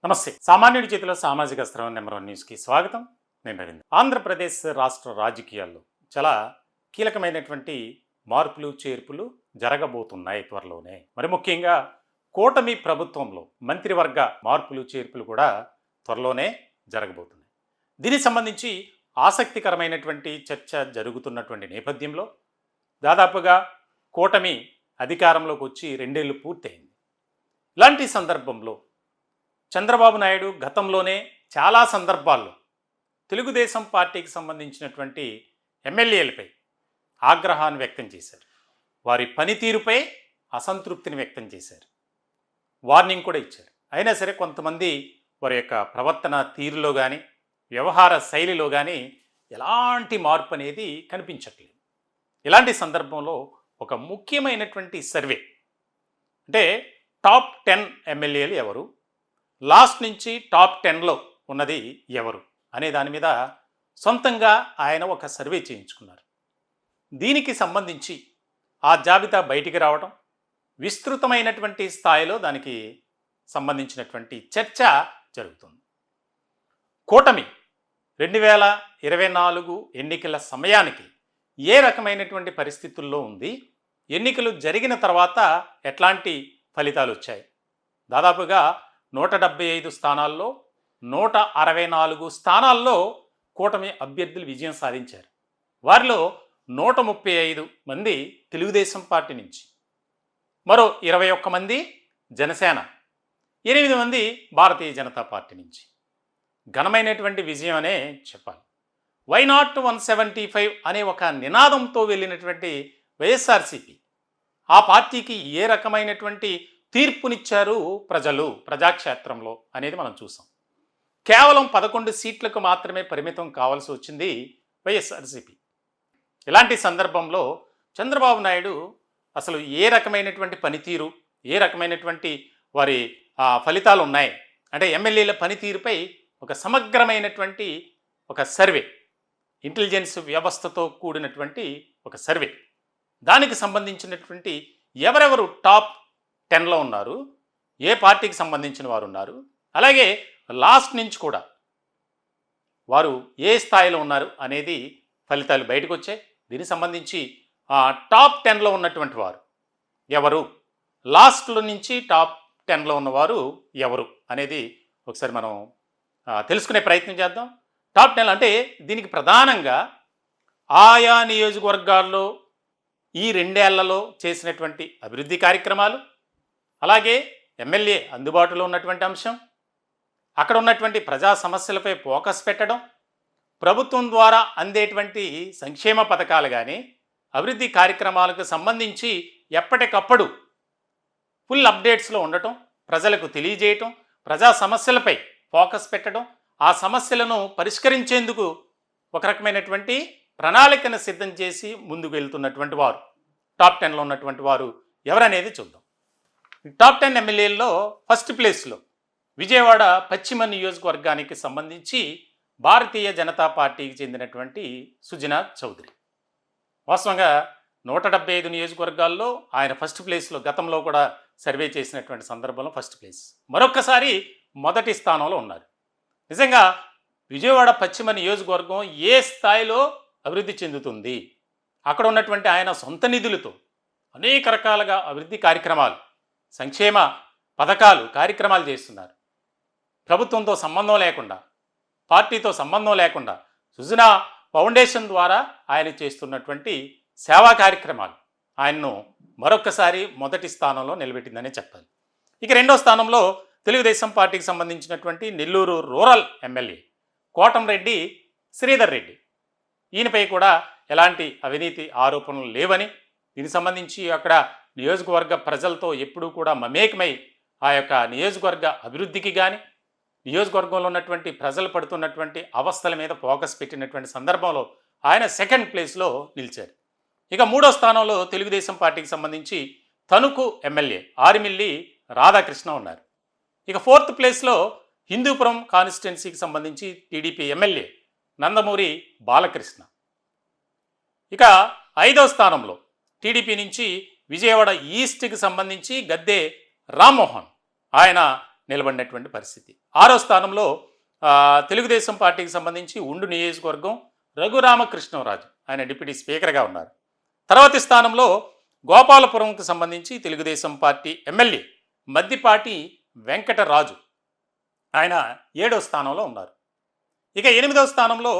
నమస్తే. సామాన్యుడి చేతిలో సామాజిక స్రవం నెంబర్ 1 న్యూస్కి స్వాగతం. నేను రవీంద్ర. ఆంధ్రప్రదేశ్ రాష్ట్ర రాజకీయాల్లో చాలా కీలకమైనటువంటి మార్పులు చేర్పులు జరగబోతున్నాయి త్వరలోనే. మరి ముఖ్యంగా కూటమి ప్రభుత్వంలో మంత్రివర్గ మార్పులు చేర్పులు కూడా త్వరలోనే జరగబోతున్నాయి. దీనికి సంబంధించి ఆసక్తికరమైనటువంటి చర్చ జరుగుతున్నటువంటి నేపథ్యంలో దాదాపుగా కూటమి అధికారంలోకి వచ్చి 2 ఏళ్ళు పూర్తయింది. ఇలాంటి సందర్భంలో చంద్రబాబు నాయుడు గతంలోనే చాలా సందర్భాల్లో తెలుగుదేశం పార్టీకి సంబంధించినటువంటి ఎమ్మెల్యేలపై ఆగ్రహాన్ని వ్యక్తం చేశారు. వారి పనితీరుపై అసంతృప్తిని వ్యక్తం చేశారు. వార్నింగ్ కూడా ఇచ్చారు. అయినా సరే కొంతమంది వారి యొక్క ప్రవర్తన తీరులో కానీ వ్యవహార శైలిలో కానీ ఎలాంటి మార్పు అనేది కనిపించట్లేదు. ఇలాంటి సందర్భంలో ఒక ముఖ్యమైనటువంటి సర్వే, అంటే టాప్ 10 ఎమ్మెల్యేలు ఎవరు, లాస్ట్ నుంచి టాప్ 10లో ఉన్నది ఎవరు అనే దాని మీద సొంతంగా ఆయన ఒక సర్వే చేయించుకున్నారు. దీనికి సంబంధించి ఆ జాబితా బయటికి రావడం, విస్తృతమైనటువంటి స్థాయిలో దానికి సంబంధించినటువంటి చర్చ జరుగుతుంది. కూటమి 2024 ఎన్నికల సమయానికి ఏ రకమైనటువంటి పరిస్థితుల్లో ఉంది, ఎన్నికలు జరిగిన తర్వాత ఎట్లాంటి ఫలితాలు వచ్చాయి. దాదాపుగా 175 స్థానాల్లో 164 స్థానాల్లో కూటమి అభ్యర్థులు విజయం సాధించారు. వారిలో 135 మంది తెలుగుదేశం పార్టీ నుంచి, మరో 21 మంది జనసేన, 8 మంది భారతీయ జనతా పార్టీ నుంచి. ఘనమైనటువంటి విజయం అనే చెప్పాలి. వై నాట్ 175 అనే ఒక నినాదంతో వెళ్ళినటువంటి వైఎస్ఆర్సీపీ ఆ పార్టీకి ఏ రకమైనటువంటి తీర్పునిచ్చారు ప్రజలు ప్రజాక్షేత్రంలో అనేది మనం చూసాం. కేవలం 11 సీట్లకు మాత్రమే పరిమితం కావాల్సి వచ్చింది వైఎస్ఆర్సీపీ. ఇలాంటి సందర్భంలో చంద్రబాబు నాయుడు అసలు ఏ రకమైనటువంటి పనితీరు, ఏ రకమైనటువంటి వారి ఫలితాలు ఉన్నాయి అంటే ఎమ్మెల్యేల పనితీరుపై ఒక సమగ్రమైనటువంటి ఒక సర్వే, ఇంటెలిజెన్స్ వ్యవస్థతో కూడినటువంటి ఒక సర్వే, దానికి సంబంధించినటువంటి ఎవరెవరు టాప్ 10లో ఉన్నారు, ఏ పార్టీకి సంబంధించిన వారు ఉన్నారు, అలాగే లాస్ట్ నుంచి కూడా వారు ఏ స్థాయిలో ఉన్నారు అనేది ఫలితాలు బయటకు వచ్చాయి. దీనికి సంబంధించి టాప్ 10లో ఉన్నటువంటి వారు ఎవరు, లాస్ట్లో నుంచి టాప్ 10లో ఉన్నవారు ఎవరు అనేది ఒకసారి మనం తెలుసుకునే ప్రయత్నం చేద్దాం. టాప్ 10 అంటే దీనికి ప్రధానంగా ఆయా నియోజకవర్గాల్లో ఈ 2 ఏళ్లలో చేసినటువంటి అభివృద్ధి కార్యక్రమాలు, అలాగే ఎమ్మెల్యే అందుబాటులో ఉన్నటువంటి అంశం, అక్కడ ఉన్నటువంటి ప్రజా సమస్యలపై ఫోకస్ పెట్టడం, ప్రభుత్వం ద్వారా అందేటువంటి సంక్షేమ పథకాలు కానీ అభివృద్ధి కార్యక్రమాలకు సంబంధించి ఎప్పటికప్పుడు ఫుల్ అప్డేట్స్లో ఉండటం, ప్రజలకు తెలియజేయటం, ప్రజా సమస్యలపై ఫోకస్ పెట్టడం, ఆ సమస్యలను పరిష్కరించేందుకు ఒక రకమైనటువంటి ప్రణాళికను సిద్ధం చేసి ముందుకు వెళ్తున్నటువంటి వారు టాప్ 10లో ఉన్నటువంటి వారు ఎవరనేది చూద్దాం. టాప్ 10 ఎమ్మెల్యేల్లో ఫస్ట్ ప్లేస్లో విజయవాడ పశ్చిమ నియోజకవర్గానికి సంబంధించి భారతీయ జనతా పార్టీకి చెందినటువంటి సుజనా చౌదరి. వాస్తవంగా 175 నియోజకవర్గాల్లో ఆయన ఫస్ట్ ప్లేస్లో, గతంలో కూడా సర్వే చేసినటువంటి సందర్భంలో ఫస్ట్ ప్లేస్, మరొక్కసారి మొదటి స్థానంలో ఉన్నారు. నిజంగా విజయవాడ పశ్చిమ నియోజకవర్గం ఏ స్థాయిలో అభివృద్ధి చెందుతుంది, అక్కడ ఉన్నటువంటి ఆయన సొంత నిధులతో అనేక రకాలుగా అభివృద్ధి కార్యక్రమాలు, సంక్షేమ పథకాలు, కార్యక్రమాలు చేస్తున్నారు. ప్రభుత్వంతో సంబంధం లేకుండా, పార్టీతో సంబంధం లేకుండా సుజనా ఫౌండేషన్ ద్వారా ఆయన చేస్తున్నటువంటి సేవా కార్యక్రమాలు ఆయన్ను మరొక్కసారి మొదటి స్థానంలో నిలబెట్టిందనే చెప్పాలి. ఇక 2వ స్థానంలో తెలుగుదేశం పార్టీకి సంబంధించినటువంటి నెల్లూరు రూరల్ ఎమ్మెల్యే కోటంరెడ్డి శ్రీధర్ రెడ్డి. ఈయనపై కూడా ఎలాంటి అవినీతి ఆరోపణలు లేవని, దీనికి సంబంధించి అక్కడ నియోజకవర్గ ప్రజలతో ఎప్పుడూ కూడా మమేకమై ఆ యొక్క నియోజకవర్గ అభివృద్ధికి కానీ, నియోజకవర్గంలో ఉన్నటువంటి ప్రజలు పడుతున్నటువంటి అవస్థల మీద ఫోకస్ పెట్టినటువంటి సందర్భంలో ఆయన సెకండ్ ప్లేస్లో నిలిచారు. ఇక 3వ స్థానంలో తెలుగుదేశం పార్టీకి సంబంధించి తణుకు ఎమ్మెల్యే ఆరిమిల్లి రాధాకృష్ణ ఉన్నారు. ఇక 4th ప్లేస్లో హిందూపురం కాన్స్టిట్యున్సీకి సంబంధించి టీడీపీ ఎమ్మెల్యే నందమూరి బాలకృష్ణ. ఇక 5వ స్థానంలో టీడీపీ నుంచి విజయవాడ ఈస్ట్కి సంబంధించి గద్దె రామ్మోహన్, ఆయన నిలబడినటువంటి పరిస్థితి. 6వ స్థానంలో తెలుగుదేశం పార్టీకి సంబంధించి ఉండు నియోజకవర్గం రఘురామకృష్ణరాజు, ఆయన డిప్యూటీ స్పీకర్గా ఉన్నారు. తర్వాతి స్థానంలో గోపాలపురంకు సంబంధించి తెలుగుదేశం పార్టీ ఎమ్మెల్యే మద్దిపాటి వెంకటరాజు, ఆయన 7వ స్థానంలో ఉన్నారు. ఇక 8వ స్థానంలో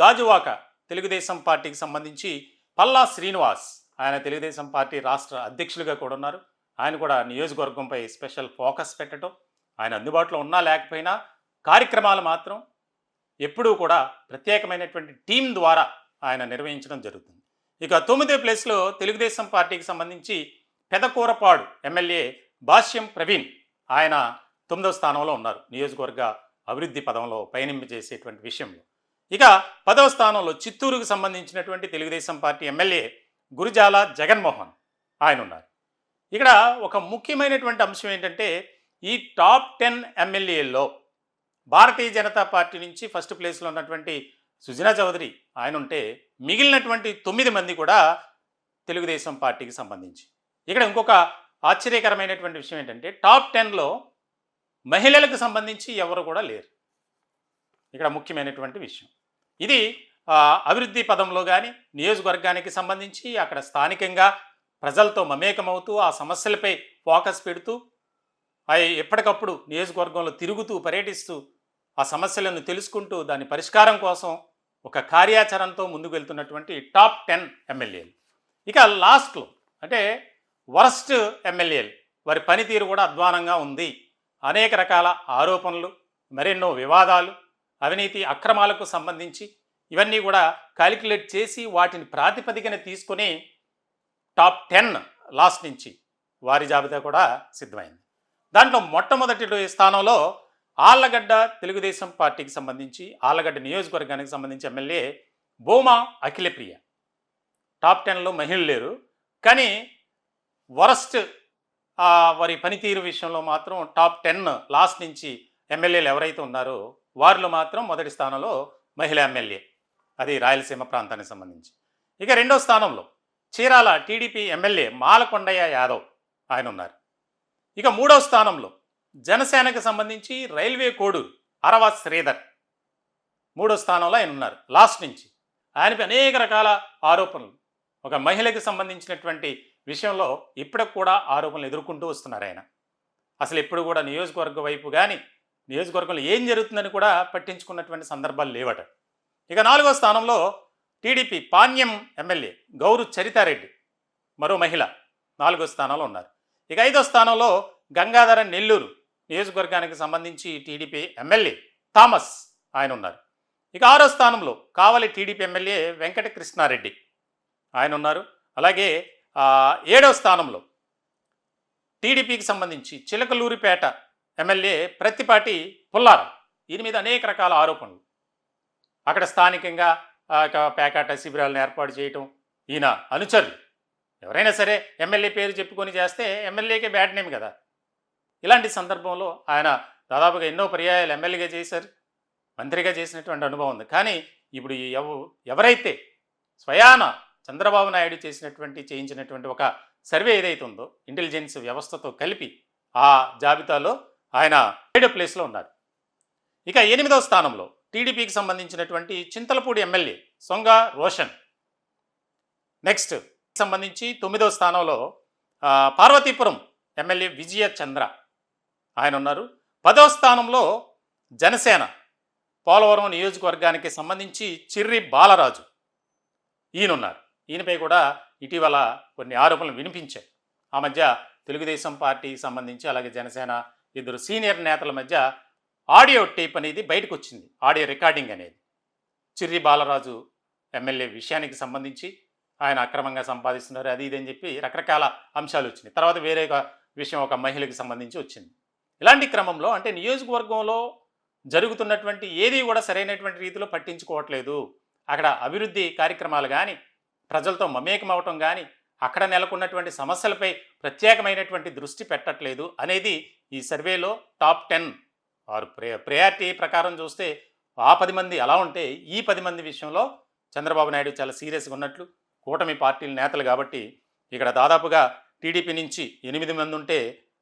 గాజువాక తెలుగుదేశం పార్టీకి సంబంధించి పల్లా శ్రీనివాస్, ఆయన తెలుగుదేశం పార్టీ రాష్ట్ర అధ్యక్షులుగా కూడా ఉన్నారు. ఆయన కూడా నియోజకవర్గంపై స్పెషల్ ఫోకస్ పెట్టడం, ఆయన అందుబాటులో ఉన్నా లేకపోయినా కార్యక్రమాలు మాత్రం ఎప్పుడూ కూడా ప్రత్యేకమైనటువంటి టీం ద్వారా ఆయన నిర్వహించడం జరుగుతుంది. ఇక 9వ ప్లేస్లో తెలుగుదేశం పార్టీకి సంబంధించి పెదకూరపాడు ఎమ్మెల్యే భాష్యం ప్రవీణ్, ఆయన 9వ స్థానంలో ఉన్నారు నియోజకవర్గ అభివృద్ధి పదంలో పయనింపజేసేటువంటి విషయంలో. ఇక 10వ స్థానంలో చిత్తూరుకు సంబంధించినటువంటి తెలుగుదేశం పార్టీ ఎమ్మెల్యే గురుజాల జగన్మోహన్, ఆయన ఉన్నారు. ఇక్కడ ఒక ముఖ్యమైనటువంటి అంశం ఏంటంటే ఈ టాప్ 10 ఎమ్మెల్యేల్లో భారతీయ జనతా పార్టీ నుంచి ఫస్ట్ ప్లేస్లో ఉన్నటువంటి సుజనా చౌదరి ఆయన ఉంటే, మిగిలినటువంటి 9 మంది కూడా తెలుగుదేశం పార్టీకి సంబంధించి. ఇక్కడ ఇంకొక ఆశ్చర్యకరమైనటువంటి విషయం ఏంటంటే టాప్ 10లో మహిళలకు సంబంధించి ఎవరు కూడా లేరు. ఇక్కడ ముఖ్యమైనటువంటి విషయం ఇది. అభివృద్ధి పదంలో కానీ నియోజకవర్గానికి సంబంధించి అక్కడ స్థానికంగా ప్రజలతో మమేకమవుతూ ఆ సమస్యలపై ఫోకస్ పెడుతూ ఎప్పటికప్పుడు నియోజకవర్గంలో తిరుగుతూ పర్యటిస్తూ ఆ సమస్యలను తెలుసుకుంటూ దాని పరిష్కారం కోసం ఒక కార్యాచరణతో ముందుకు వెళ్తున్నటువంటి టాప్ 10 ఎమ్మెల్యేలు. ఇక లాస్ట్లో అంటే వరస్ట్ ఎమ్మెల్యేలు, వారి పనితీరు కూడా అధ్వానంగా ఉంది, అనేక రకాల ఆరోపణలు, మరెన్నో వివాదాలు, అవినీతి అక్రమాలకు సంబంధించి ఇవన్నీ కూడా క్యాలిక్యులేట్ చేసి వాటిని ప్రాతిపదికన తీసుకొని టాప్ 10 లాస్ట్ నుంచి వారి జాబితా కూడా సిద్ధమైంది. దాంట్లో మొట్టమొదటి స్థానంలో ఆళ్లగడ్డ తెలుగుదేశం పార్టీకి సంబంధించి ఆళ్లగడ్డ నియోజకవర్గానికి సంబంధించి ఎమ్మెల్యే భూమా అఖిలప్రియ. టాప్ 10లో మహిళలు లేరు, కానీ వరస్ట్ వారి పనితీరు విషయంలో మాత్రం టాప్ 10 లాస్ట్ నుంచి ఎమ్మెల్యేలు ఎవరైతే ఉన్నారో వారిలో మాత్రం మొదటి స్థానంలో మహిళా ఎమ్మెల్యే, అది రాయలసీమ ప్రాంతానికి సంబంధించి. ఇక 2వ స్థానంలో చీరాల టీడీపీ ఎమ్మెల్యే మాలకొండయ్య యాదవ్, ఆయన ఉన్నారు. ఇక 3వ స్థానంలో జనసేనకు సంబంధించి రైల్వే కోడూరు అరవ శ్రీధర్, 3వ స్థానంలో ఆయన ఉన్నారు లాస్ట్ నుంచి. ఆయనపై అనేక రకాల ఆరోపణలు, ఒక మహిళకి సంబంధించినటువంటి విషయంలో ఇప్పటికి కూడా ఆరోపణలు ఎదుర్కొంటూ వస్తున్నారు ఆయన. అసలు ఎప్పుడు కూడా నియోజకవర్గ వైపు కానీ నియోజకవర్గంలో ఏం జరుగుతుందని కూడా పట్టించుకున్నటువంటి సందర్భాలు లేవట. ఇక 4వ స్థానంలో టీడీపీ పాణ్యం ఎమ్మెల్యే గౌరు చరితారెడ్డి, మరో మహిళ, 4వ స్థానంలో ఉన్నారు. ఇక 5వ స్థానంలో గంగాధర నెల్లూరు నియోజకవర్గానికి సంబంధించి టీడీపీ ఎమ్మెల్యే థామస్, ఆయన ఉన్నారు. ఇక 6వ స్థానంలో కావలి టీడీపీ ఎమ్మెల్యే వెంకట కృష్ణారెడ్డి, ఆయన ఉన్నారు. అలాగే 7వ స్థానంలో టీడీపీకి సంబంధించి చిలకలూరిపేట ఎమ్మెల్యే ప్రత్తిపాటి పుల్లారావు, దీని మీద అనేక రకాల ఆరోపణలు. అక్కడ స్థానికంగా పేకాట శిబిరాలను ఏర్పాటు చేయటం, ఈయన అనుచరులు ఎవరైనా సరే ఎమ్మెల్యే పేరు చెప్పుకొని చేస్తే ఎమ్మెల్యేకే బ్యాడ్ నేమ్ కదా. ఇలాంటి సందర్భంలో ఆయన దాదాపుగా ఎన్నో పర్యాయాలు ఎమ్మెల్యేగా చేశారు, మంత్రిగా చేసినటువంటి అనుభవం ఉంది. కానీ ఇప్పుడు ఎవరైతే స్వయాన చంద్రబాబు నాయుడు చేయించినటువంటి ఒక సర్వే ఏదైతే ఉందో ఇంటెలిజెన్స్ వ్యవస్థతో కలిపి ఆ జాబితాలో ఆయన 7వ ప్లేస్లో ఉన్నారు. ఇక 8వ స్థానంలో టీడీపీకి సంబంధించినటువంటి చింతలపూడి ఎమ్మెల్యే సొంగ రోషన్. నెక్స్ట్ సంబంధించి 9వ స్థానంలో పార్వతీపురం ఎమ్మెల్యే విజయ చంద్ర, ఆయన ఉన్నారు. 10వ స్థానంలో జనసేన పోలవరం నియోజకవర్గానికి సంబంధించి చిర్రి బాలరాజు, ఈయనున్నారు. ఈయనపై కూడా ఇటీవల కొన్ని ఆరోపణలు వినిపించాయి. ఆ మధ్య తెలుగుదేశం పార్టీకి సంబంధించి అలాగే జనసేన ఇద్దరు సీనియర్ నేతల మధ్య ఆడియో టేప్ అనేది బయటకు వచ్చింది, ఆడియో రికార్డింగ్ అనేది. చిర్రి బాలరాజు ఎమ్మెల్యే విషయానికి సంబంధించి ఆయన అక్రమంగా సంపాదిస్తున్నారు అది ఇదని చెప్పి రకరకాల అంశాలు వచ్చినాయి. తర్వాత వేరే విషయం ఒక మహిళకి సంబంధించి వచ్చింది. ఇలాంటి క్రమంలో అంటే నియోజకవర్గంలో జరుగుతున్నటువంటి ఏది కూడా సరైనటువంటి రీతిలో పట్టించుకోవట్లేదు. అక్కడ అభివృద్ధి కార్యక్రమాలు కానీ ప్రజలతో మమేకం అవటం కానీ అక్కడ నెలకొన్నటువంటి సమస్యలపై ప్రత్యేకమైనటువంటి దృష్టి పెట్టట్లేదు అనేది ఈ సర్వేలో టాప్ 10 వారు ప్రయారిటీ ప్రకారం చూస్తే ఆ 10 మంది అలా ఉంటే ఈ 10 మంది విషయంలో చంద్రబాబు నాయుడు చాలా సీరియస్గా ఉన్నట్లు. కూటమి పార్టీల నేతలు కాబట్టి ఇక్కడ దాదాపుగా టీడీపీ నుంచి 8 మంది ఉంటే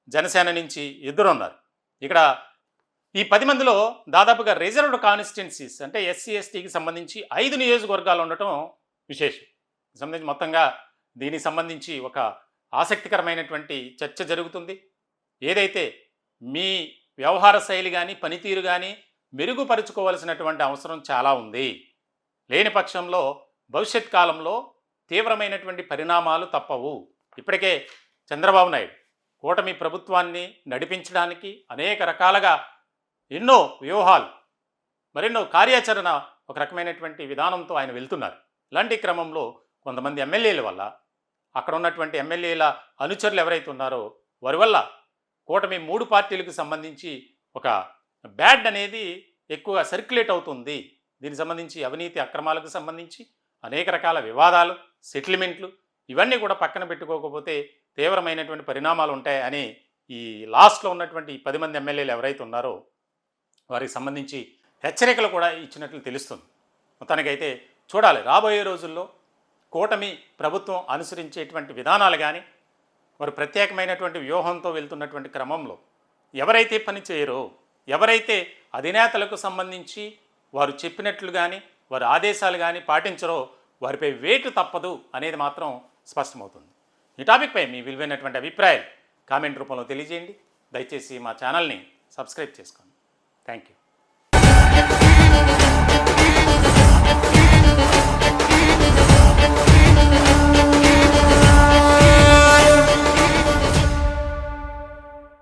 జనసేన నుంచి 2 ఉన్నారు. ఇక్కడ ఈ 10 మందిలో దాదాపుగా రిజర్వ్డ్ కాన్స్టిట్యున్సీస్ అంటే ఎస్సీ ఎస్టీకి సంబంధించి 5 నియోజకవర్గాలు ఉండటం విశేషం. సంబంధించి మొత్తంగా దీనికి సంబంధించి ఒక ఆసక్తికరమైనటువంటి చర్చ జరుగుతుంది. ఏదైతే మీ వ్యవహార శైలి కానీ పనితీరు కానీ మెరుగుపరుచుకోవాల్సినటువంటి అవసరం చాలా ఉంది. లేని పక్షంలో భవిష్యత్ కాలంలో తీవ్రమైనటువంటి పరిణామాలు తప్పవు. ఇప్పటికే చంద్రబాబు నాయుడు కూటమి ప్రభుత్వాన్ని నడిపించడానికి అనేక రకాలుగా ఎన్నో వ్యూహాలు మరెన్నో కార్యాచరణ ఒక రకమైనటువంటి విధానంతో ఆయన వెళ్తున్నారు. ఇలాంటి క్రమంలో కొంతమంది ఎమ్మెల్యేల వల్ల అక్కడ ఉన్నటువంటి ఎమ్మెల్యేల అనుచరులు ఎవరైతే ఉన్నారో వారి వల్ల కూటమి 3 పార్టీలకు సంబంధించి ఒక బ్యాడ్ అనేది ఎక్కువ సర్క్యులేట్ అవుతుంది. దీనికి సంబంధించి అవినీతి అక్రమాలకు సంబంధించి అనేక రకాల వివాదాలు, సెటిల్మెంట్లు ఇవన్నీ కూడా పక్కన పెట్టుకోకపోతే తీవ్రమైనటువంటి పరిణామాలు ఉంటాయని ఈ లాస్ట్లో ఉన్నటువంటి ఈ 10 మంది ఎమ్మెల్యేలు ఎవరైతే ఉన్నారో వారికి సంబంధించి హెచ్చరికలు కూడా ఇచ్చినట్లు తెలుస్తుంది. మొత్తానికైతే చూడాలి రాబోయే రోజుల్లో కూటమి ప్రభుత్వం అనుసరించేటువంటి విధానాలు కానీ వారు ప్రత్యేకమైనటువంటి వ్యూహంతో వెళ్తున్నటువంటి క్రమంలో ఎవరైతే పని చేయరో, ఎవరైతే అధినేతలకు సంబంధించి వారు చెప్పినట్లు కానీ వారి ఆదేశాలు కానీ పాటించరో వారిపై వేటు తప్పదు అనేది మాత్రం స్పష్టమవుతుంది. ఈ టాపిక్పై మీ విలువైనటువంటి అభిప్రాయాలు కామెంట్ రూపంలో తెలియజేయండి. దయచేసి మా ఛానల్ని సబ్స్క్రైబ్ చేసుకోండి. Thank you.